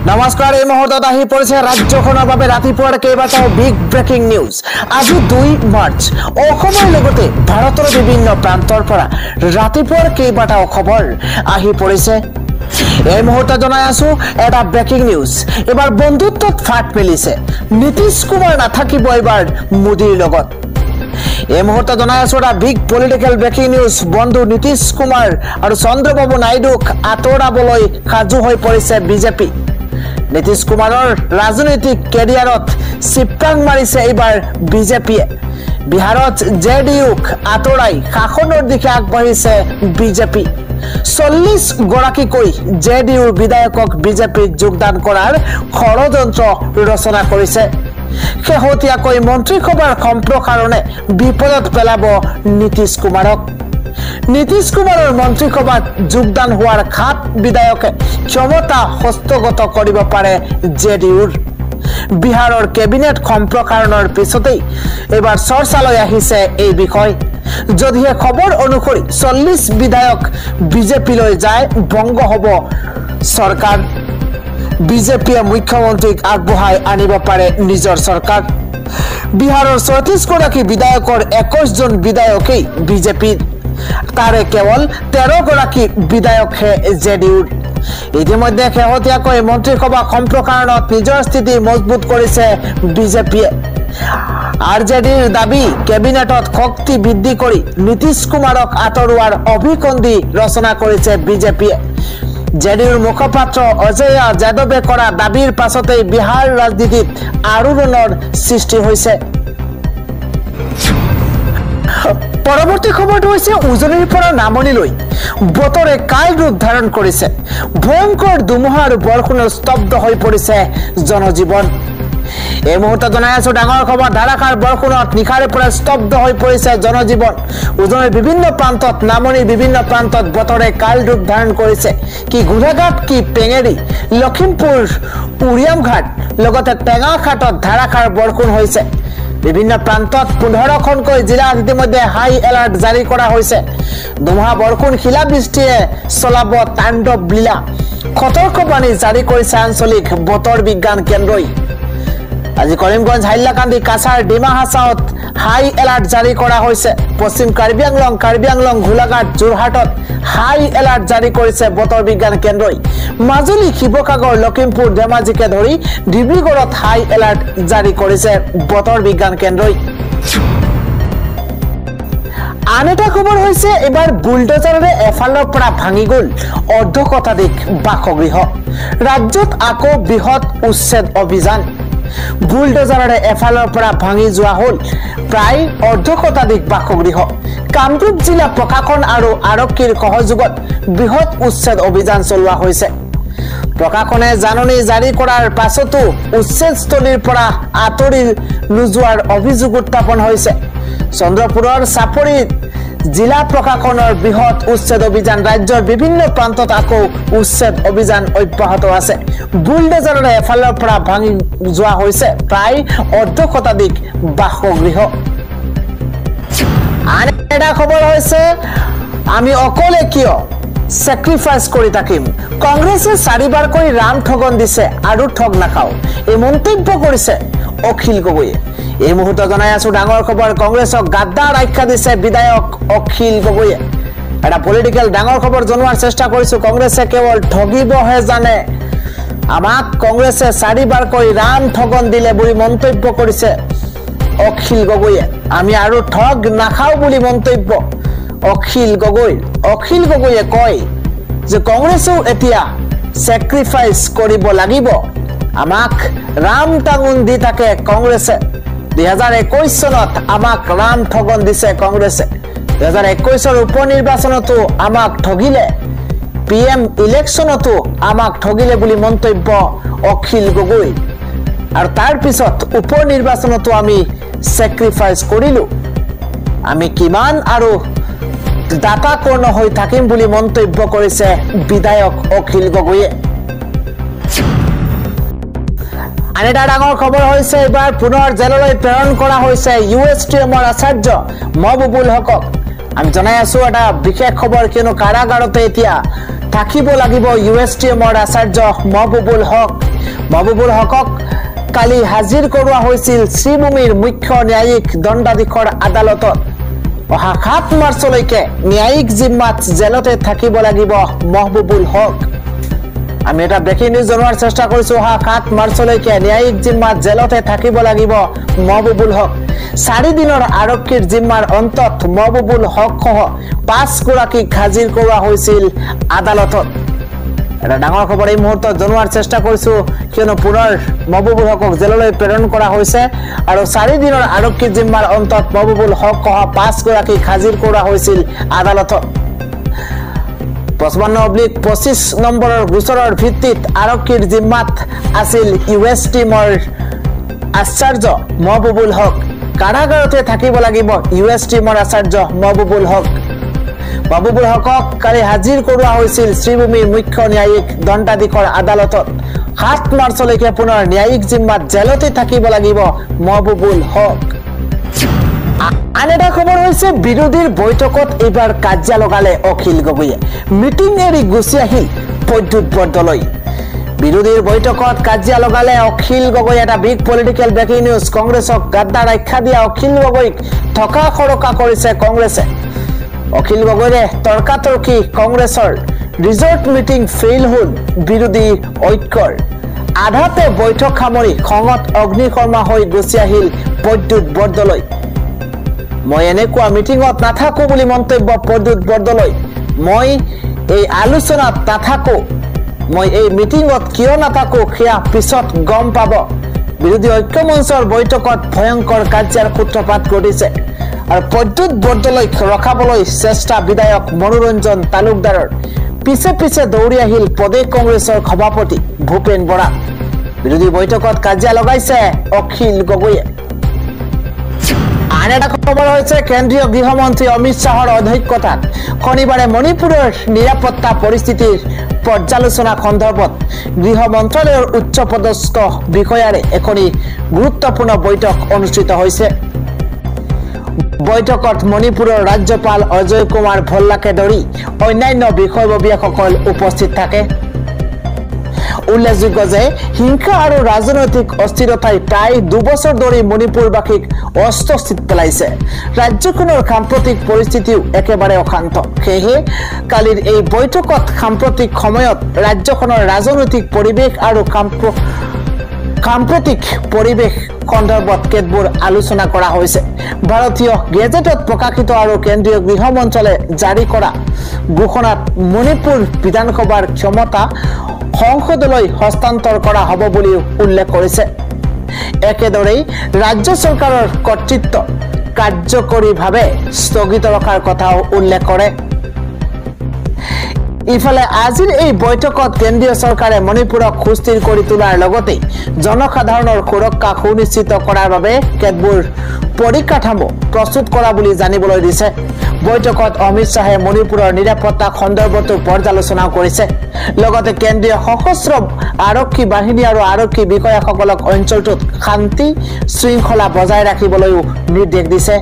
নমস্কাৰ এই মুহূৰ্তত আহি পৰিছে ৰাজ্যখনৰ বাবে ৰাতিপুৱাৰ কেইবাটাও বিগ ব্ৰেকিং নিউজ। আজি 2 মাৰ্চ অসমৰ লগতে ভাৰতৰ বিভিন্ন প্ৰান্তৰ পৰা ৰাতিপুৱাৰ কেইবাটাও খবৰ আহি পৰিছে। এই মুহূৰ্তত জনাই আছো এটা ব্ৰেকিং নিউজ। এবাৰ বন্ধুত্বত ফাট মেলিছে, নীতিশ কুমাৰ নাথাকিব এবাৰ মোদীৰ লগত। এই মুহূৰ্তত জনাই আছো এটা বিগ পলিটিকেল ব্ৰেকিং নিউজ। বন্ধু নীতিশ কুমাৰ আৰু চন্দ্ৰবাবু নাইডুক আঁতৰাবলৈ সাজু হৈ পৰিছে বিজেপি। নীতিশ কুমাৰৰ ৰাজনৈতিক কেৰিয়াৰত চিপকাং মাৰিছে এইবাৰ বিজেপিয়ে। বিহাৰত জেডিউক আঁতৰাই শাসনৰ দিশে আগবাঢ়িছে বিজেপি। 40 গৰাকীকৈ জেডিউৰ বিধায়কক বিজেপিত যোগদান কৰাৰ ষড়যন্ত্ৰ ৰচনা কৰিছে। শেহতীয়াকৈ মন্ত্ৰীসভাৰ সম্প্ৰসাৰণে বিপদত পেলাব নীতিশ কুমাৰক। নীতিশ কুমাৰৰ মন্ত্ৰীসভাত যোগদান হোৱাৰ 7 বিধায়কে ক্ষমতা হস্তগত কৰিব পাৰে জেডিউৰ। বিহাৰৰ কেবিনেট সম্প্ৰসাৰণৰ পিছতেই এবাৰ চৰ্চালৈ আহিছে এই বিষয়। যদিহে খবৰ অনুসৰি 40 বিধায়ক বিজেপিলৈ যায়, ভংগ হ'ব চৰকাৰ। বিজেপিয়ে মুখ্যমন্ত্ৰীক আগবঢ়াই আনিব পাৰে নিজৰ চৰকাৰ। বিহাৰৰ 34 গৰাকী বিধায়কৰ 21 জন বিধায়কেই বিজেপিৰ, তাৰে কেৱল 13 গৰাকী বিধায়কহে জেডিউৰ। ইতিমধ্যে শেহতীয়াকৈ মন্ত্ৰীসভা সম্প্ৰসাৰণত নিজৰ স্থিতি মজবুত কৰিছে বিজেপিয়ে। আৰজেডিৰ দাবী, কেবিনেটত শক্তি বৃদ্ধি কৰি নীতিশ কুমাৰক আঁতৰোৱাৰ অভিসন্ধি ৰচনা কৰিছে বিজেপিয়ে। জেডিউৰ মুখপাত্ৰ অজয় যাদৱে কৰা দাবীৰ পাছতেই বিহাৰ ৰাজনীতিত আলোড়নৰ সৃষ্টি হৈছে। পৰৱৰ্তী খবৰটো হৈছে উজনিৰ পৰা নামনিলৈ বতৰে কাল ৰূপ ধাৰণ কৰিছে। ভয়ংকৰ ধুমুহা আৰু বৰষুণত স্তব্ধ হৈ পৰিছে জনজীৱন। এই মুহূৰ্তত জনাই আছো ডাঙৰ খবৰ। ধাৰাসাৰ বৰষুণত নিশাৰে পৰা স্তব্ধ হৈ পৰিছে জনজীৱন। উজনিৰ বিভিন্ন প্ৰান্তত, নামনিৰ বিভিন্ন প্ৰান্তত বতৰে কাল ৰূপ ধাৰণ কৰিছে। কি গোলাঘাট, কি পেঙেৰি, লখিমপুৰ, উৰিয়ামঘাট, লগতে টেঙাখাটত ধাৰাসাৰ বৰষুণ হৈছে। বিভিন্ন প্ৰান্তত 15খনকৈ জিলাত ইতিমধ্যে হাই এলাৰ্ট জাৰি কৰা হৈছে। ধুমুহা বৰষুণ, শিলাবৃষ্টিয়ে চলাব তাণ্ডৱ লীলা। সতৰ্কবাণী জাৰি কৰিছে আঞ্চলিক বতৰ বিজ্ঞান কেন্দ্ৰই। আজি কৰিমগঞ্জ, হাইলাকান্দি, কাছাৰ, ডিমা হাছাওত হাই এলাৰ্ট জাৰি কৰা হৈছে। পশ্চিম কাৰ্বি আংলং, গোলাঘাট, যোৰহাটত হাই এলাৰ্ট জাৰি কৰিছে বতৰ বিজ্ঞান কেন্দ্ৰই। মাজুলী, শিৱসাগৰ, লখিমপুৰ, ধেমাজিকে ধৰি ডিব্ৰুগড়ত হাই এলাৰ্ট জাৰি কৰিছে বতৰ বিজ্ঞান কেন্দ্ৰই। আন এটা খবৰ হৈছে এবাৰ বুলডোজাৰেৰে এফালৰ পৰা ভাঙি গ'ল অৰ্ধশতাধিক বাসগৃহ। ৰাজ্যত আকৌ বৃহৎ উচ্ছেদ অভিযান। বুলডোজাৰেৰে এফালৰ পৰা ভাঙি যোৱা হ'ল প্ৰায় অৰ্ধশতাধিক বাসগৃহ। কামৰূপ জিলা প্ৰশাসন আৰু আৰক্ষীৰ সহযোগত বৃহৎ উচ্ছেদ অভিযান চলোৱা হৈছে। প্ৰশাসনে জাননী জাৰি কৰাৰ পাছতো উচ্ছেদস্থলীৰ পৰা আঁতৰি নোযোৱাৰ অভিযোগ উত্থাপন হৈছে। চন্দ্ৰপুৰৰ চাপৰিত জিলা প্ৰশাসনৰ বৃহৎ উচ্ছেদ অভিযান। ৰাজ্যৰ বিভিন্ন প্ৰান্তত আকৌ উচ্ছেদ অভিযান অব্যাহত আছে। বুলডোজাৰেৰে এফালৰ পৰা ভাঙি যোৱা হৈছে প্ৰায় অৰ্ধশতাধিক বাসগৃহ। আন এটা খবৰ হৈছে আমি অকলে কিয় চেক্ৰিফাইচ কৰি থাকিম। কংগ্ৰেছে 4বাৰকৈ ৰাম ঠগন দিছে আৰু ঠগ নাখাও, এই মন্তব্য কৰিছে অখিল গগৈয়ে। এই মুহূৰ্তত জনাই আছো ডাঙৰ খবৰ। কংগ্ৰেছক গাদ্দাৰ আখ্যা দিছে বিধায়ক অখিল গগৈয়ে। এটা পলিটিকেল ডাঙৰ খবৰ জনোৱাৰ চেষ্টা কৰিছো। কংগ্ৰেছে কেৱল ঠগিবহে জানে। আমাক কংগ্ৰেছে 4বাৰকৈ ৰাম ঠগন দিলে বুলি মন্তব্য কৰিছে অখিল গগৈয়ে। আমি আৰু ঠগ নাখাও বুলি মন্তব্য অখিল গগৈৰ। অখিল গগৈয়ে কয় যে কংগ্ৰেছেও এতিয়া চেক্ৰিফাইচ কৰিব লাগিব। আমাক ৰাম টাঙোন দি থাকে কংগ্ৰেছে। 2021 চনত আমাক ৰাম ঠগন দিছে কংগ্ৰেছে। 2021ৰ উপ নিৰ্বাচনতো আমাক ঠগিলে, PM ইলেকশ্যনতো আমাক ঠগিলে বুলি মন্তব্য অখিল গগৈ। আৰু তাৰ পিছত উপ নিৰ্বাচনতো আমি চেক্ৰিফাইচ কৰিলো। আমি কিমান আৰু দাতা কৰ্ণ হৈ থাকিম বুলি মন্তব্য কৰিছে বিধায়ক অখিল গগৈয়ে। আন এটা ডাঙৰ খবৰ হৈছে এবাৰ পুনৰ জেললৈ প্ৰেৰণ কৰা হৈছে USTMৰ আচাৰ্য মহবুবুল হকক। আমি জনাই আছো এটা বিশেষ খবৰ, কিয়নো কাৰাগাৰতে এতিয়া থাকিব লাগিব USTMৰ আচাৰ্য মহবুবুল হকক কালি হাজিৰ কৰোৱা হৈছিল শ্ৰীভূমিৰ মুখ্য ন্যায়িক দণ্ডাধীশৰ আদালতত অহা 7 মাৰ্চলৈকে ন্যায়িক জিম্মাত জেলতে থাকিব লাগিব মহবুবুল হক আমি এটা ব্ৰেকিং নিউজ জনোৱাৰ চেষ্টা কৰিছো অহা 7 মাৰ্চলৈকে ন্যায়িক জিম্মাত জেলতে থাকিব লাগিব মহবুবুল হক 4 দিনৰ আৰক্ষীৰ জিম্মাৰ অন্তত মহবুবুল হক সহ 5 গৰাকীক হাজিৰ কৰোৱা হৈছিল আদালতত এটা ডাঙৰ খবৰ এই মুহূৰ্তত জনোৱাৰ চেষ্টা কৰিছো কিয়নো পুনৰ মহবুবুল হকক জেললৈ প্ৰেৰণ কৰা হৈছে আৰু 4 দিনৰ আৰক্ষীৰ জিম্মাৰ অন্তত মহবুবুল হক সহ 5 গৰাকীক হাজিৰ কৰা হৈছিল আদালতত 55/25 নম্বৰৰ গোচৰৰ ভিত্তিত আৰক্ষীৰ জিম্মাত আছিল USTMৰ আচাৰ্য মহবুবুল হক কাৰাগাৰতে থাকিব লাগিব USTMৰ আচাৰ্য মহবুবুল হকক কালি হাজিৰ কৰোৱা হৈছিল শ্ৰীভূমিৰ মুখ্য ন্যায়িক দণ্ডাধীশৰ আদালতত 7 মাৰ্চলৈকে পুনৰ ন্যায়িক জিম্মাত জেলতে থাকিব লাগিব মহবুবুল হক আন এটা খবৰ হৈছে বিৰোধীৰ বৈঠকত এইবাৰ কাজিয়া লগালে অখিল গগৈয়ে মিটিং এৰি গুচি আহিল প্ৰদ্যুৎ বৰদলৈ বিৰোধীৰ বৈঠকত কাজিয়া লগালে অখিল গগৈ এটা বিগ পলিটিক্যাল ব্ৰেকিং নিউজ কংগ্ৰেছক গাদ্দাৰ আখ্যা দিয়া অখিল গগৈক ঠকা খৰকা কৰিছে কংগ্ৰেছে অখিল গগৈৰে তৰ্কাতৰ্কি কংগ্ৰেছৰ ৰিজৰ্ট মিটিং ফেইল হ'ল বিৰোধী ঐক্যৰ আধাতে বৈঠক সামৰি খঙত অগ্নিকৰ্মা হৈ গুচি আহিল প্ৰদ্যুৎ বৰদলৈ মই এনেকুৱা মিটিঙত নাথাকো বুলি মন্তব্য প্ৰদ্যুৎ বৰদলৈ মই এই আলোচনাত নাথাকো মই এই মিটিঙত কিয় নাথাকো সেয়া পিছত গম পাব বিৰোধী ঐক্য মঞ্চৰ বৈঠকত ভয়ংকৰ কাৰ্যৰ সূত্ৰপাত ঘটিছে আৰু প্ৰদ্যুৎ বৰদলৈক ৰখাবলৈ চেষ্টা বিধায়ক মনোৰঞ্জন তালুকদাৰৰ পিছে দৌৰি আহিল প্ৰদেশ কংগ্ৰেছৰ সভাপতি ভূপেন বৰা বিৰোধী বৈঠকত কাজিয়া লগাইছে অখিল গগৈয়ে আন এটা খবৰ হৈছে কেন্দ্ৰীয় গৃহমন্ত্ৰী অমিত শ্বাহৰ অধ্যক্ষতাত শনিবাৰে মণিপুৰৰ নিৰাপত্তা পৰিস্থিতিৰ পৰ্যালোচনা সন্দৰ্ভত গৃহ মন্ত্ৰালয়ৰ উচ্চপদস্থ বিষয়াৰে এখনি গুৰুত্বপূৰ্ণ বৈঠক অনুষ্ঠিত হৈছে বৈঠকত মণিপুৰৰ ৰাজ্যপাল অজয় কুমাৰ ভল্লাকে ধৰি অন্যান্য বিষয়ববীয়াসকল উপস্থিত থাকে উল্লেখযোগ্য যে হিংসা আৰু ৰাজনৈতিক অস্থিৰতাই প্ৰায় 2 বছৰ ধৰি মণিপুৰবাসীক অস্বস্তিত পেলাইছে ৰাজ্যখনৰ সাম্প্ৰতিক পৰিস্থিতিও একেবাৰে অশান্ত সেয়ে কালিৰ এই বৈঠকত সাম্প্ৰতিক সময়ত ৰাজ্যখনৰ ৰাজনৈতিক পৰিৱেশ আৰু সাম্প্ৰতিক পৰিৱেশ সন্দৰ্ভত কেতবোৰ আলোচনা কৰা হৈছে ভাৰতীয় গেজেটত প্ৰকাশিত আৰু কেন্দ্ৰীয় গৃহ মন্ত্ৰালয়ে জাৰি কৰা ঘোষণাত মণিপুৰ বিধানসভাৰ ক্ষমতা সংসদলৈ হস্তান্তৰ কৰা হ'ব বুলি উল্লেখ কৰিছে একেদৰে ৰাজ্য চৰকাৰৰ কৰ্তৃত্ব কাৰ্যকৰীভাৱে স্থগিত ৰখাৰ কথাও উল্লেখ কৰে ইফালে আজিৰ এই বৈঠকত কেন্দ্ৰীয় চৰকাৰে মণিপুৰক সুস্থিৰ কৰি তোলাৰ লগতে জনসাধাৰণৰ সুৰক্ষা সুনিশ্চিত কৰাৰ বাবে কেতবোৰ পৰিকাঠামো প্ৰস্তুত কৰা বুলি জানিবলৈ দিছে বৈঠকত অমিত শ্বাহে মণিপুৰৰ নিৰাপত্তা সন্দৰ্ভতো পৰ্যালোচনা কৰিছে লগতে কেন্দ্ৰীয় সশস্ত্ৰ আৰক্ষী বাহিনী আৰু আৰক্ষী বিষয়াসকলক অঞ্চলটোত শান্তি শৃংখলা বজাই ৰাখিবলৈও নিৰ্দেশ দিছে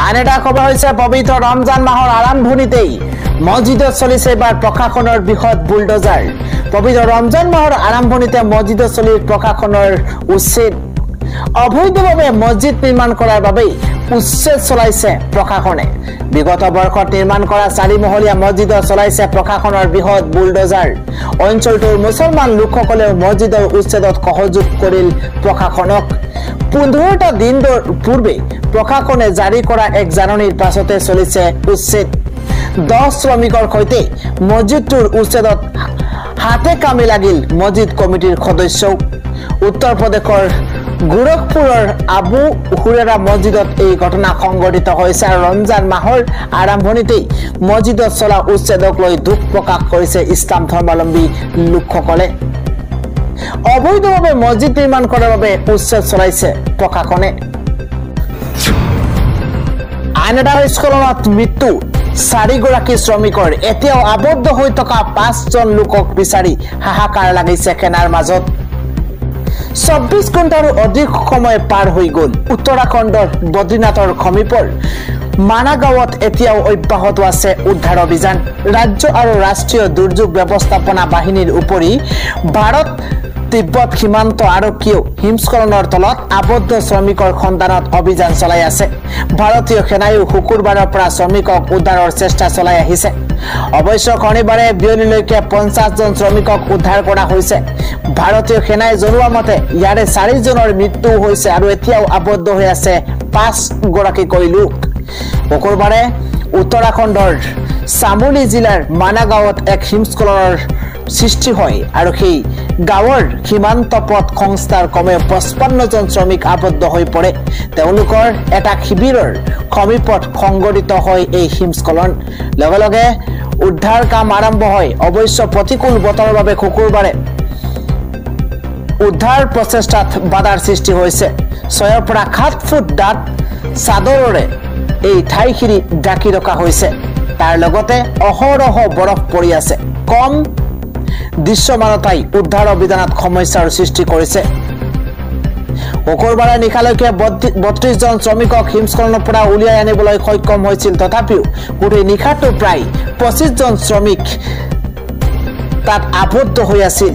আন এটা খবৰ হৈছে পবিত্ৰ ৰমজান মাহৰ আৰম্ভণিতেই মছজিদত চলিছে এবাৰ প্ৰশাসনৰ বৃহৎ বুলডোজাৰ পবিত্ৰ ৰমজান মাহৰ আৰম্ভণিতে মছজিদত চলি প্ৰশাসনৰ উচ্ছেদ অবৈধভাৱে মছজিদ নিৰ্মাণ কৰাৰ বাবে উচ্ছেদ চলাইছে প্ৰশাসনে বিগত বৰ্ষত নিৰ্মাণ কৰা 4 মহলীয়া মছজিদত চলাইছে প্ৰশাসনৰ বৃহৎ বুলডোজাৰ অঞ্চলটোৰ মুছলমান লোকসকলে মছজিদৰ উচ্ছেদত সহযোগ কৰিল প্ৰশাসনক 15টা দিন পূৰ্বে প্ৰশাসনে জাৰি কৰা এক জাননীৰ পাছতে চলিছে উচ্ছেদ 10 শ্ৰমিকৰ সৈতে মছজিদটোৰ উচ্ছেদত হাতে কামে লাগিল মছজিদ কমিটিৰ সদস্য উত্তৰ প্ৰদেশৰ গোৰখপুৰৰ আবু হুৰেৰা মছজিদত এই ঘটনা সংঘটিত হৈছে আৰু ৰমজান মাহৰ আৰম্ভণিতেই মছজিদত চলা উচ্ছেদক লৈ দুখ প্ৰকাশ কৰিছে ইছলাম ধৰ্মাৱলম্বী লোকসকলে অবৈধভাৱে মছজিদ নিৰ্মাণ কৰাৰ বাবে উচ্ছেদ চলাইছে প্ৰশাসনে আন এটা স্খলনত মৃত্যু 4 গৰাকী শ্ৰমিকৰ এতিয়াও আবদ্ধ হৈ থকা 5 জন লোকক বিচাৰি হাহাকাৰ লাগিছে সেনাৰ মাজত 24 ঘণ্টাৰো অধিক সময় পাৰ হৈ গ'ল উত্তৰাখণ্ডৰ বদ্ৰীনাথৰ সমীপৰ মানা গাঁৱত এতিয়াও অব্যাহত আছে উদ্ধাৰ অভিযান ৰাজ্য আৰু ৰাষ্ট্ৰীয় দুৰ্যোগ ব্যৱস্থাপনা বাহিনীৰ উপৰি ভাৰত তিব্বত সীমান্ত আৰক্ষীয়েও হিমস্খলনৰ তলত আবদ্ধ শ্ৰমিকৰ সন্ধানত অভিযান চলাই আছে ভাৰতীয় সেনায়ো শুকুৰবাৰৰ পৰা শ্ৰমিকক উদ্ধাৰৰ চেষ্টা চলাই আহিছে অৱশ্যে শনিবাৰে বিয়লিলৈকে 50 জন শ্ৰমিকক উদ্ধাৰ কৰা হৈছে ভাৰতীয় সেনাই জনোৱা মতে ইয়াৰে 4 জনৰ মৃত্যু হৈছে আৰু এতিয়াও আবদ্ধ হৈ আছে 5 গৰাকীকৈ লোক শুকুৰবাৰে উত্তৰাখণ্ডৰ চামোলি জিলাৰ মানা গাঁৱত এক হিমস্খলনৰ সৃষ্টি হয় আৰু সেই গাঁৱৰ সীমান্ত পথ সংস্থাৰ কমে 55 জন শ্ৰমিক আবদ্ধ হৈ পৰে তেওঁলোকৰ এটা শিবিৰৰ সমীপত সংঘটিত হয় এই হিমস্খলন লগে লগে উদ্ধাৰ কাম আৰম্ভ হয় অৱশ্যে প্ৰতিকূল বতৰৰ বাবে শুকুৰবাৰে উদ্ধাৰ প্ৰচেষ্টাত বাধাৰ সৃষ্টি হৈছে 6 পৰা 7 ফুট ডাঠ চাদৰেৰে এই ঠাইখিনি ঢাকি ৰখা হৈছে তাৰ লগতে অহৰহ বৰফ পৰি আছে কম দৃশ্যমানতাই উদ্ধাৰ অভিযানত সমস্যাৰ সৃষ্টি কৰিছে শুকুৰবাৰে নিশালৈকে 32 জন শ্ৰমিকক হিমস্খলনৰ পৰা উলিয়াই আনিবলৈ সক্ষম হৈছিল তথাপিও গোটেই নিশাটো প্ৰায় 25 জন শ্ৰমিক তাত আবদ্ধ হৈ আছিল